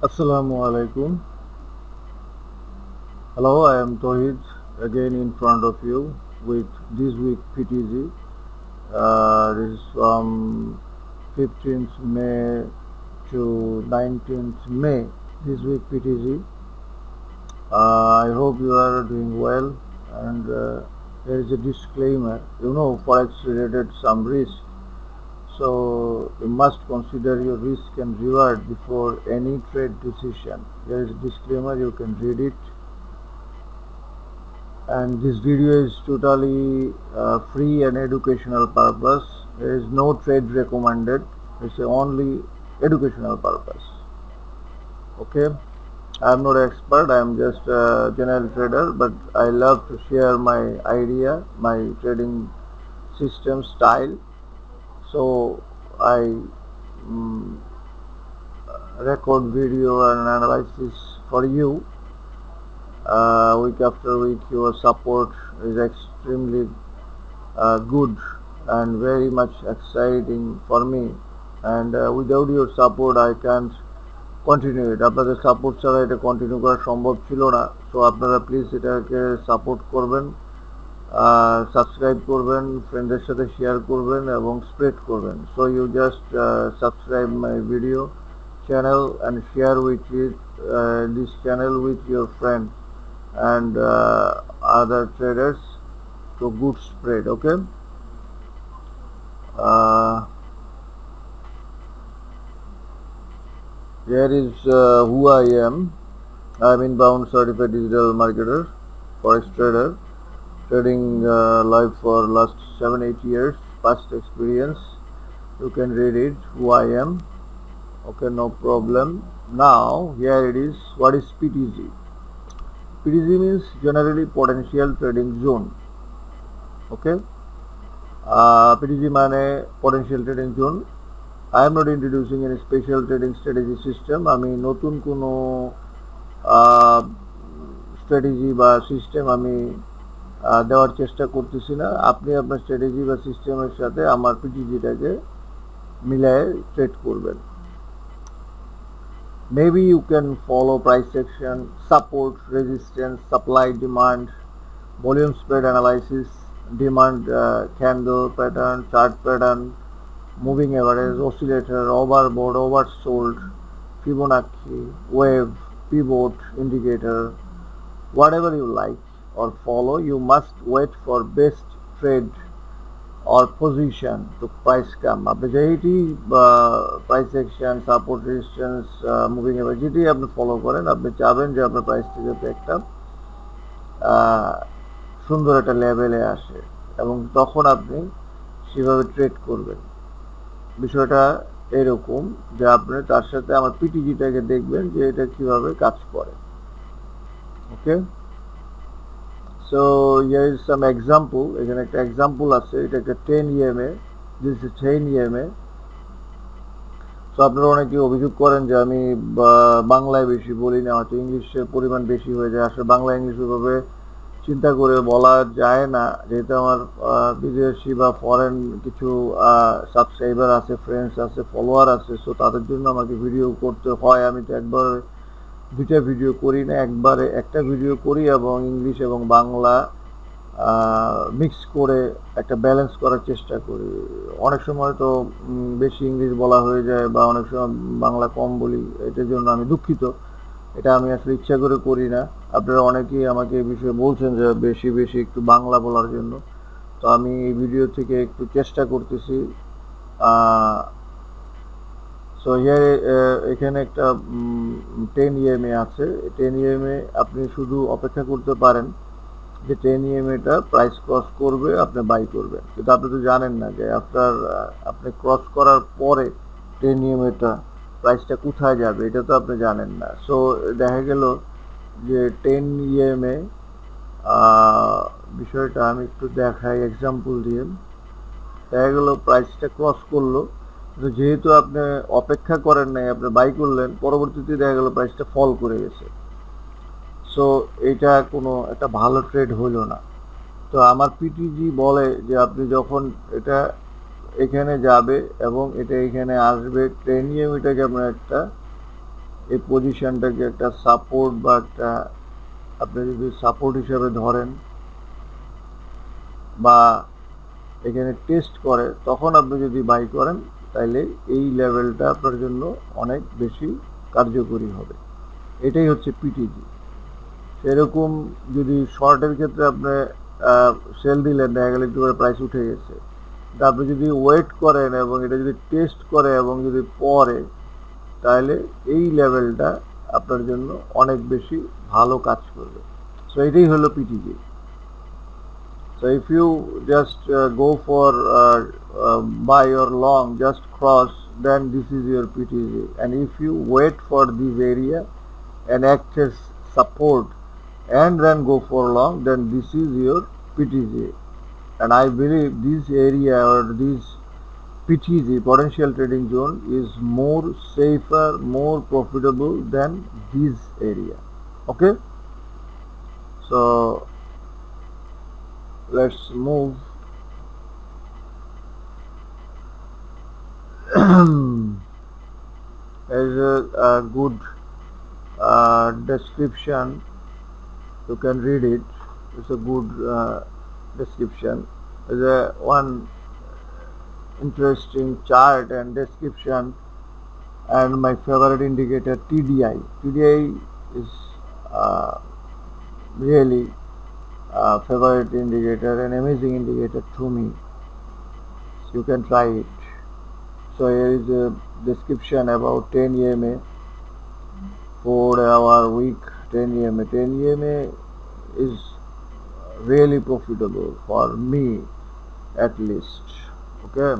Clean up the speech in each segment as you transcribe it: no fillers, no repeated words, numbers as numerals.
Assalamu alaikum. Hello, I am Tohid again in front of you with this week PTG. This is from 15th May to 19th May. This week PTG. I hope you are doing well, and there is a disclaimer. Forex related some risk, so you must consider your risk and reward before any trade decision. There is a disclaimer. You can read it. And this video is totally free and educational purpose. There is no trade recommended. It's only educational purpose. Okay, I am not an expert. I am just a general trader, but I love to share my idea, my trading system style. So I record video and analysis for you. Week after week, your support is extremely good and very much exciting for me, and without your support I can't continue it. আপনাদের support ছাড়া এটা continue করা সম্ভব ছিল না। So আপনারা please এটাকে support করবেন, সাবস্ক্রাইব করবেন, ফ্রেন্ডদের সাথে শেয়ার করবেন এবং স্প্রেড করবেন। So you just subscribe my video channel and share with it, this channel with your friends and other traders to good spread. Okay, here is who I am. I am inbound certified digital marketer, forex trader, trading live for last 7-8 years, past experience. You can read it, who I am. Okay, no problem. Now here it is. What is PTG? PTG means generally potential trading zone. Okay, PTG মানে potential trading zone. I am not introducing any special trading strategy system. আমি নতুন কোনো strategy বা system আমি দেওয়ার চেষ্টা করতেছি না। আপনি আপনার স্ট্র্যাটেজি বা সিস্টেমের সাথে আমার পিটিজিটাকে মিলায়ে ট্রেড করবেন। Maybe you can follow price action, support, resistance, supply, demand, volume spread analysis, demand candle pattern, chart pattern, moving average, oscillator, overbought, oversold, Fibonacci, wave, pivot, indicator, whatever you like or follow. You must wait for best trade or position to price come. আপনি যেটি price action, support, resistance, moving average যেটি আপনি follow করেন, আপনি চাবেন যে আপনার প্রাইসটি যাতে একটা সুন্দর একটা লেভেলে আসে এবং তখন আপনি সেভাবে ট্রেড করবেন। বিষয়টা এরকম যে আপনি তার সাথে আমার পিটিজিটাকে দেখবেন যে এটা কিভাবে কাজ করে। ওকে, so here is some example. এখানে একটা এক্সাম্পল আছে, এটা একটা 10 EMA, this is 10 EMA. So আপনারা অনেকে অভিযোগ করেন যে আমি বাংলায় বেশি বলি না, হয়তো ইংলিশের পরিমাণ বেশি হয়ে যায়। আসলে বাংলা ইংলিশ ওইভাবে চিন্তা করে বলা যায় না, যেহেতু আমার বিদেশি বা ফরেন কিছু সাবস্ক্রাইবার আছে, ফ্রেন্ডস আছে, ফলোয়ার আছে। সো তাদের জন্য আমাকে ভিডিও করতে হয়। আমি তো একবার দুইটা ভিডিও করি না, একবারে একটা ভিডিও করি এবং ইংলিশ এবং বাংলা মিক্স করে একটা ব্যালেন্স করার চেষ্টা করি। অনেক সময় তো বেশি ইংলিশ বলা হয়ে যায় বা অনেক সময় বাংলা কম বলি, এটার জন্য আমি দুঃখিত। এটা আমি আসলে ইচ্ছা করে করি না। আপনারা অনেকেই আমাকে এই বিষয়ে বলছেন যে বেশি বেশি একটু বাংলা বলার জন্য। তো আমি এই ভিডিও থেকে একটু চেষ্টা করতেছি। সো এখানে একটা 10 EMA আছে। 10 EMA আপনি শুধু অপেক্ষা করতে পারেন যে 10 EMAটা প্রাইস ক্রস করবে, আপনি বাই করবেন। কিন্তু আপনি তো জানেন না যে আপনি ক্রস করার পরে 10 EMAটা প্রাইসটা কোথায় যাবে, এটা তো আপনি জানেন না। সো দেখা গেল যে 10 EMA বিষয়টা আমি একটু দেখাই এক্সাম্পল দিয়ে। দেখা গেল প্রাইসটা ক্রস করলো, যেহেতু আপনি অপেক্ষা করেন নাই, আপনি বাই করলেন, পরবর্তীতে দেখা গেল প্রাইসটা ফল করে গেছে। সো এটা কোনো একটা ভালো ট্রেড হইল না। তো আমার পিটিজি বলে যে আপনি যখন এটা এখানে যাবে এবং এটা এখানে আসবে, 10 EMAটাকে আপনার একটা এই পজিশনটাকে একটা সাপোর্ট বা একটা আপনি যদি সাপোর্ট হিসাবে ধরেন বা এখানে টেস্ট করে তখন আপনি যদি বাই করেন তাহলে এই লেভেলটা আপনার জন্য অনেক বেশি কার্যকরী হবে। এটাই হচ্ছে পিটিজি। সেরকম যদি শর্টের ক্ষেত্রে আপনি সেল দিলেন, দেখা গেলে একটু করে প্রাইস উঠে গেছে, তা আপনি যদি ওয়েট করেন এবং এটা যদি টেস্ট করে এবং যদি পরে, তাহলে এই লেভেলটা আপনার জন্য অনেক বেশি ভালো কাজ করবে। সো এটাই হলো PTG. So if you just go for buy or long, just cross, then this is your PTG. And if you wait for this area and act as support and then go for long, then this is your PTG. And I believe this area or this PTG, potential trading zone, is more safer, more profitable than this area. Okay, so let's move. There's a good description, you can read it. It's a good description. There's a one interesting chart and description, and my favorite indicator TDI. TDI is really favorite indicator, an amazing indicator to me. So you can try it. So here is a description about 10 EMA, 4-hour week 10 EMA. 10 EMA is really profitable for me, at least. Okay,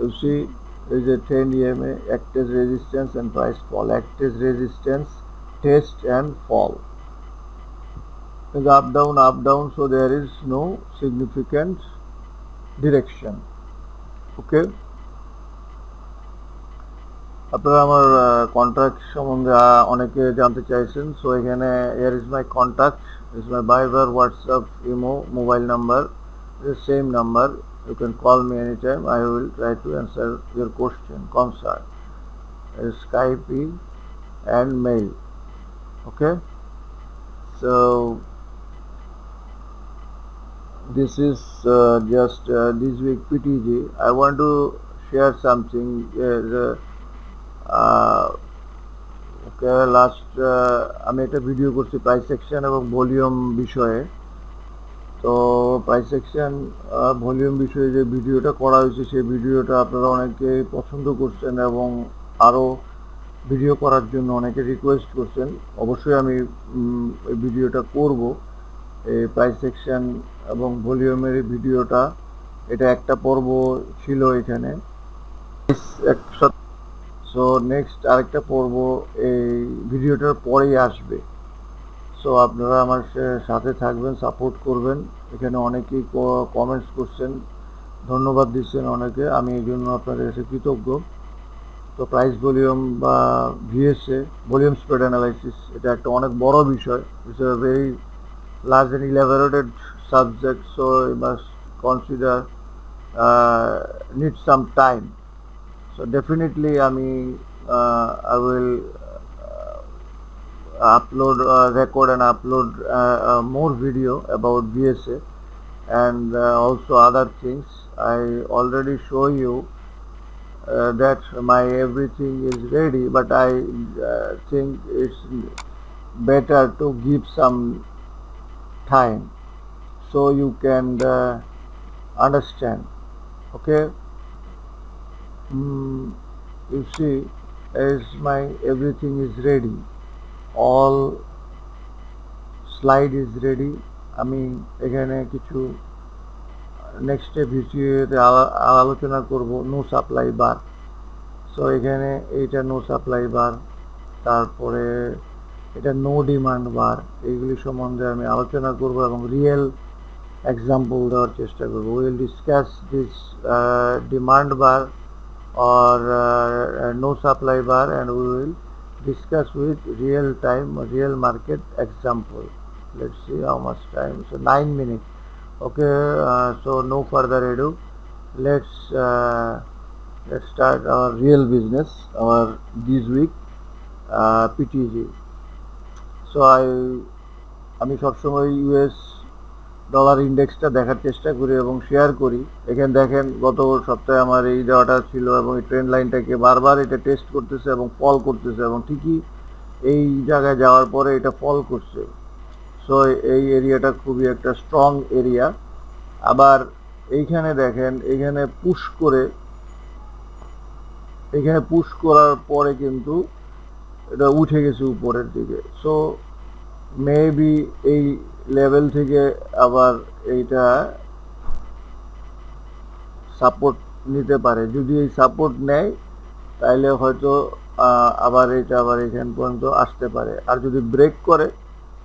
you see there is a 10 EMA, act as resistance and price fall, act as resistance, test and fall. It's up down, so there is no significant direction. Okay, আপনারা আমার contact সম্বন্ধে অনেকে জানতে চাইছেন। So এখানে here is my contact, this is my Viber, WhatsApp, Imo, mobile number, the same number. You can call me anytime. I will try to answer your question, concern, Skype and mail. Okay, so this is just this week PTG. I want to share something. Okay, last আমি একটা video করছি price section এবং volume বিষয়ে। তো price section volume বিষয়ে যে ভিডিওটা করা হয়েছে সেই ভিডিওটা আপনারা অনেকে পছন্দ করছেন এবং আরও ভিডিও করার জন্য অনেকে রিকোয়েস্ট করছেন। অবশ্যই আমি এই ভিডিওটা করব, এই প্রাইস সেকশন এবং ভলিউমের ভিডিওটা। এটা একটা পর্ব ছিল এখানে। সো নেক্সট আরেকটা পর্ব এই ভিডিওটার পরেই আসবে। সো আপনারা আমার সাথে থাকবেন, সাপোর্ট করবেন। এখানে অনেকেই কমেন্টস করছেন, ধন্যবাদ দিচ্ছেন অনেকে, আমি এই জন্য আপনাদের কাছে কৃতজ্ঞ। তো প্রাইস ভলিউম বা ভিএসএ, ভলিউম স্প্রেড অ্যানালাইসিস, এটা একটা অনেক বড় বিষয়। It's a very large and elaborated subject, so you must consider, need some time. So definitely I will upload, record and upload more video about VSA and also other things. I already show you that my everything is ready, but I think it's better to give some time so you can understand. Okay, you see, as my everything is ready, all slide is ready. আমি এখানে কিছু next ভিডিওতে আলোচনা করব no supply বার। So এখানে এইটা no supply বার, তারপরে এটা নো ডিমান্ড বার, এইগুলি সম্বন্ধে আমি আলোচনা করব এবং রিয়েল এক্সাম্পল দেওয়ার চেষ্টা করব। Will discuss this demand bar or no supply bar, and we will discuss with real time, real market example. Let's see how much time. So 9 minutes. Okay, so no further ado, let's Let's start our real business, our this week PTG. So আমি সবসময় US dollar ইন্ডেক্সটা দেখার চেষ্টা করি এবং share করি। এখানে দেখেন গত সপ্তাহে আমার এই দেওয়াটা ছিল এবং এই ট্রেন্ড লাইনটাকে বারবার এটা টেস্ট করতেছে এবং ফল করতেছে এবং ঠিকই এই জায়গায় যাওয়ার পরে এটা ফল করছে। সো এই এরিয়াটা খুবই একটা স্ট্রং এরিয়া। আবার এইখানে দেখেন এখানে পুশ করার পরে কিন্তু এটা উঠে গেছে উপরের দিকে। সো মেবি এই লেভেল থেকে আবার এইটা সাপোর্ট নিতে পারে। যদি এই সাপোর্ট নেয় তাহলে হয়তো আবার এখান পর্যন্ত আসতে পারে, আর যদি ব্রেক করে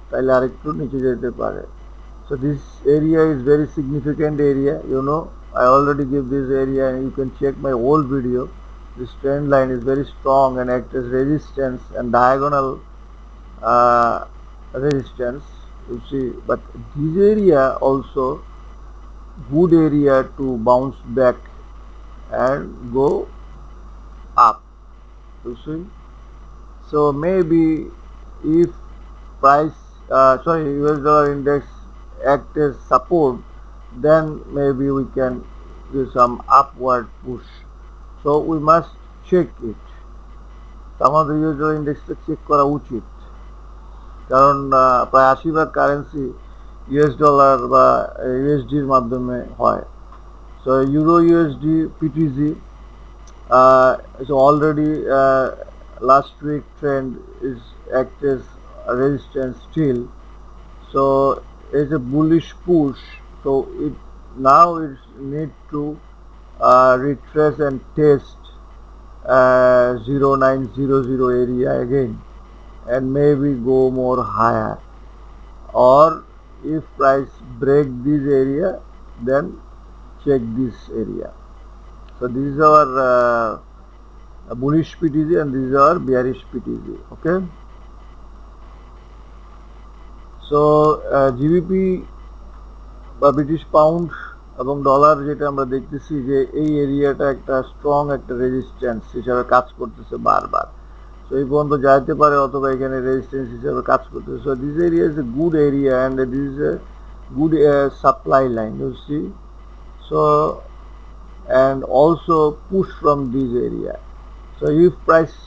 তাহলে আরেকটু নিচে যেতে পারে। So this area is very significant area. I already give this area and you can check my old video. This trend line is very strong and act as resistance and diagonal resistance, you see. But this area also good area to bounce back and go up, you see. So maybe if US dollar index act as support, then maybe we can do some upward push. So we must check it. আমাদের US dollar ইন্ডেক্সটা check করা উচিত, কারণ প্রায় 80% currency US dollar বা ইউএসডির মাধ্যমে হয়। So euro USD PTG is already last week trend is act as resistance still. So it's a bullish push. So it need to retrace and test 0900 area again and maybe go more higher, or if price break this area then check this area. So this is our bullish PTG and this is our bearish PTG. Okay, so GBP বা British pound এবং dollar যেটা আমরা দেখতেছি যে এই এরিয়াটা একটা strong একটা রেজিস্ট্যান্স হিসাবে কাজ করতেছে বারবার। সো এই পর্যন্ত যাইতে পারে অথবা এখানে রেজিস্ট্যান্স হিসাবে কাজ করতেছে। So this area is a good area and this is a good supply line, you see. So and also push from this area. So if price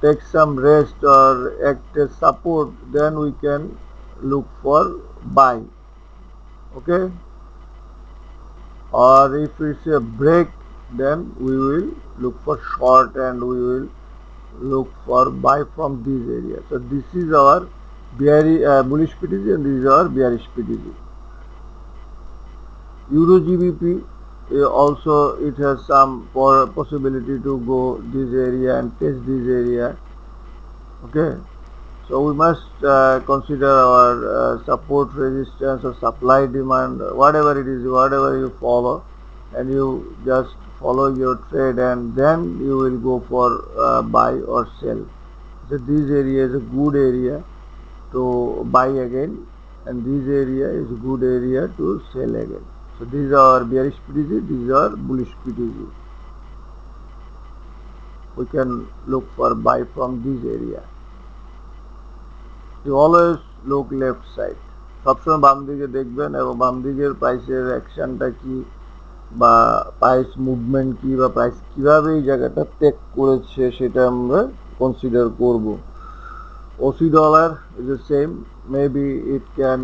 takes some rest or act as support, then we can look for buy. Okay, or if it's a break, then we will look for short and we will look for buy from this area. So this is our bullish PTG and this is our bearish PTG. Euro GBP also it has some possibility to go this area and test this area. Okay, so we must consider our support, resistance or supply, demand, whatever it is, whatever you follow, and you just follow your trade and then you will go for buy or sell. So this area is a good area to buy again and this area is a good area to sell again. So this is our bearish PTG, this is our bullish PTG. We can look for buy from this area. You always look left side. সবসময় বাম দিকে দেখবেন এবং বাম দিকের প্রাইসের অ্যাকশনটা কি বা প্রাইস মুভমেন্ট কি বা প্রাইস কিভাবে এই জায়গাটা টেক করেছে সেটা আমরা কনসিডার করব। OC dollar is the same, maybe it can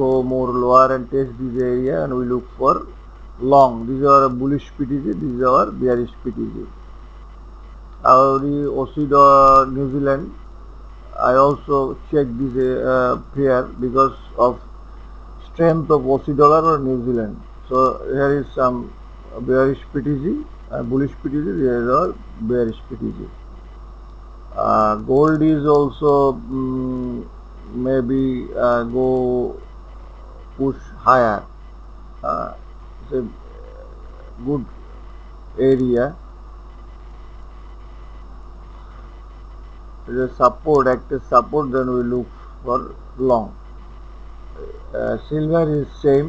go more lower and test this area and we look for long. These are a bullish PTG, this is our bearish PTG. Our OC New Zealand, I also check this pair because of strength of OC dollar or New Zealand. So here is some bearish PTG, bullish PTG, here is our bearish PTG. Gold is also maybe go push higher. It's a good area. It's a support, active support, then we look for long. Silver is same,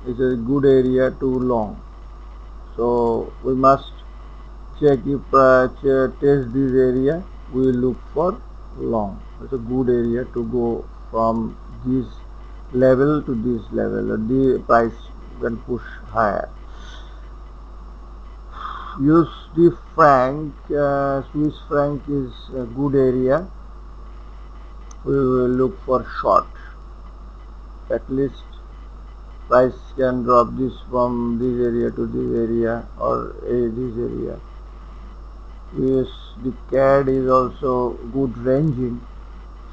it's a good area to long. So we must check if test this area. We will look for long. It's a good area to go from this level to this level. The price can push higher. Use the franc. Swiss franc is a good area. We will look for short. At least price can drop this from this area to this area or this area. Yes, the CAD is also good ranging.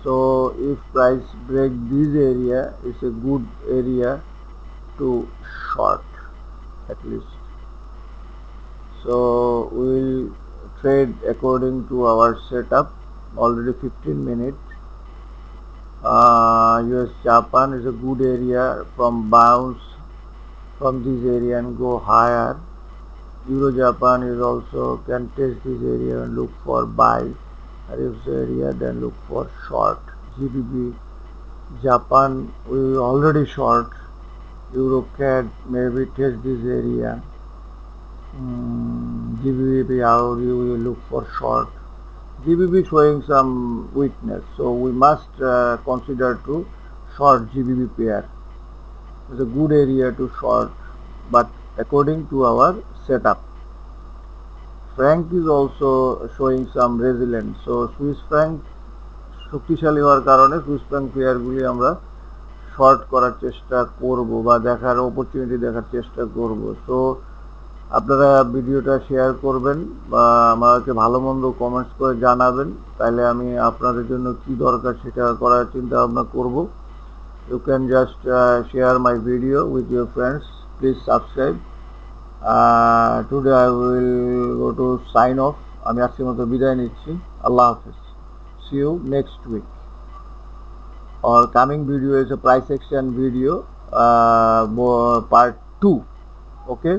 So if price break this area, it's a good area to short at least. So we will trade according to our setup. Already 15 minutes. US Japan is a good area from bounce from this area and go higher. Euro Japan is also can test this area and look for buy. This area then look for short. GBP Japan we already short. Euro CAD maybe test this area. GBP Audi we will look for short. GBP showing some weakness, so we must consider to short GBP pair. It's a good area to short, but according to our setup. Franc is also showing some resilience, so Swiss franc শক্তিশালী হওয়ার কারণে Swiss Frank পেয়ারগুলি আমরা short করার চেষ্টা করব বা দেখার opportunity দেখার চেষ্টা করব। সো আপনারা ভিডিওটা শেয়ার করবেন বা আমাকে ভালো মন্দ কমেন্টস করে জানাবেন, তাহলে আমি আপনাদের জন্য কি দরকার সেটা করার চিন্তা ভাবনা করব। You can just share my video with your friends, please subscribe. Today I will go to sign off. আমি আজকের মতো বিদায় নিচ্ছি। আল্লাহ হাফিজ। See you next week. Our coming video is a price action video part 2. Okay.